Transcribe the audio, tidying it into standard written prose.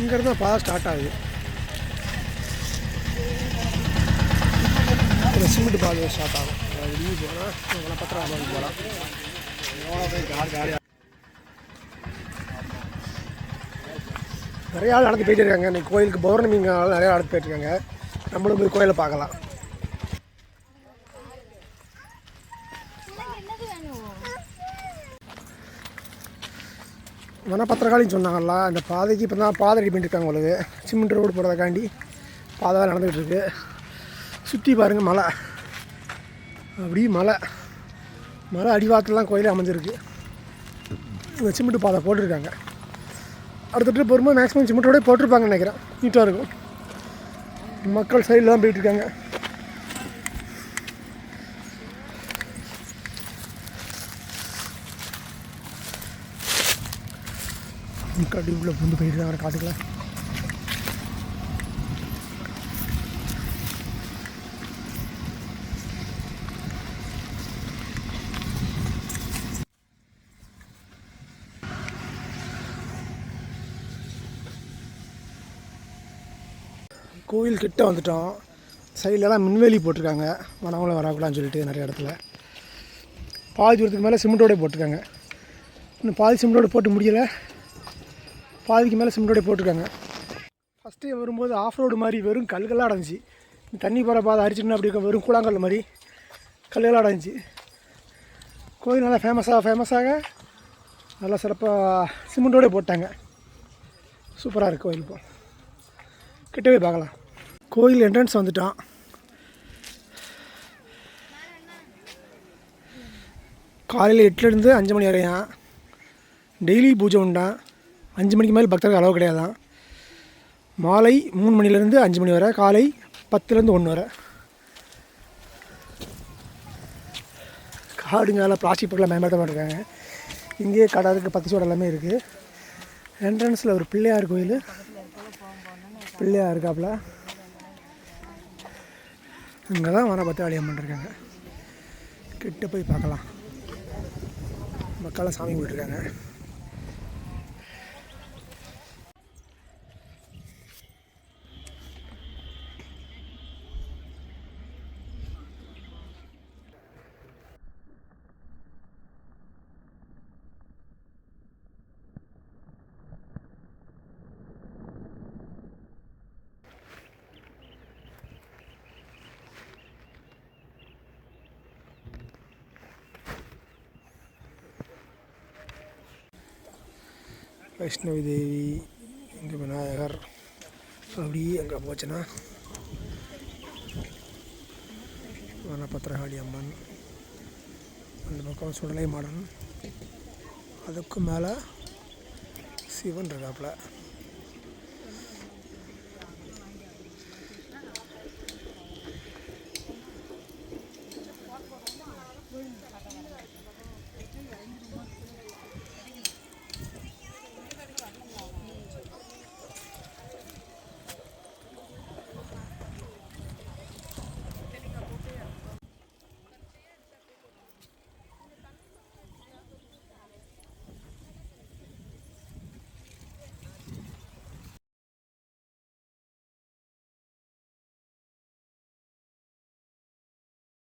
இங்கேருந்து பாதை ஸ்டார்ட் ஆகுது. சிமெண்ட் பாதை ஸ்டார்ட் ஆகும். வெளியே போனால் வனப்பத்திரம் போகலாம். நிறையா ஆள் நடந்து போயிட்டு இருக்காங்க. இன்றைக்கி கோயிலுக்கு பௌர்ணமிங்கால நிறையா நடந்து போயிட்டுருக்காங்க. நம்மளும் போய் கோயிலை பார்க்கலாம். வனப்பத்திரகாலின்னு சொன்னாங்கல்ல, அந்த பாதைக்கு இப்போ தான் பாதை ரெடி பண்ணியிருக்காங்க. உங்களுக்கு சிமெண்ட் ரோடு போடுறதுக்காண்டி பாதை நடந்துகிட்டு இருக்கு. சுற்றி பாருங்கள், மலை அப்படி மலை அடிவாரத்துலாம் கோயிலே அமைஞ்சிருக்கு. இந்த சிமெண்ட் பாதை போட்டிருக்காங்க. அடுத்த ட்ரிப் வரும்போது மேக்ஸிமம் சிமெண்ட்டோடய போட்டிருப்பாங்கன்னு நினைக்கிறேன். நீட்டாக இருக்கும். மக்கள் சைடில் தான் போயிட்டுருக்காங்க. மக்கள் உள்ள புந்து போயிட்டு இருக்காங்க காட்டுக்குள்ள. கோவில் கிட்ட வந்துட்டோம். சைட்லலாம் மின்வேலி போட்டிருக்காங்க, வனவங்களை வரக்கூடாதுன்னு சொல்லிட்டு நிறைய இடத்துல. பாதி தூரத்துக்கு மேலே சிமெண்ட்டோடய போட்டிருக்காங்க. இன்னும் பாதி சிமெண்ட்டோடு போட்டு முடியலை. பாதிக்கு மேலே சிமெண்ட்டோடய போட்டிருக்காங்க. ஃபஸ்ட்டு வரும்போது ஆஃப் ரோடு மாதிரி வெறும் கல்களாக அடைஞ்சி, தண்ணி போகிற பாதை அரிச்சுன்னா அப்படி இருக்க வெறும் கூழாங்கல் மாதிரி கல்களாக அடைஞ்சி. கோயில் நல்லா ஃபேமஸாக நல்லா சிறப்பாக சிமெண்ட்டோடய போட்டாங்க. சூப்பராக இருக்குது கோயில். இப்போ கிட்டவே பார்க்கலாம். கோயில் என்ட்ரன்ஸ் வந்துட்டான். காலையில் 8லேருந்து 5 மணி வரையும் டெய்லி பூஜை உண்டான். 5 மணிக்கு மேலே பக்தர்கள் அளவு கிடையாதான். மாலை 3 மணிலேருந்து 5 மணி வரை, காலை 10லேருந்து 1 வரை. காடுங்கால பிளாஸ்டிக் பொருட்களை மேம்படுத்த மாட்டிருக்காங்க. இங்கேயே கடை இருக்குது, பத்தி சோடு எல்லாமே இருக்குது. என்ட்ரன்ஸில் ஒரு பிள்ளையார் கோயில், பிள்ளையார் இருக்காப்புல. இங்கே தான் வனபத்திரகாளி அம்மன் இருக்காங்க. கிட்ட போய் பார்க்கலாம். மக்கள்லாம் சாமி கும்பிட்டுருக்காங்க. வைஷ்ணவி தேவி, இங்கே விநாயகர், அப்படி அங்கே போச்சுன்னா வனபத்திரகாளி அம்மன், அந்த பக்கம் சுடலை மாடன், அதுக்கு மேலே சிவன் இருக்காப்புல.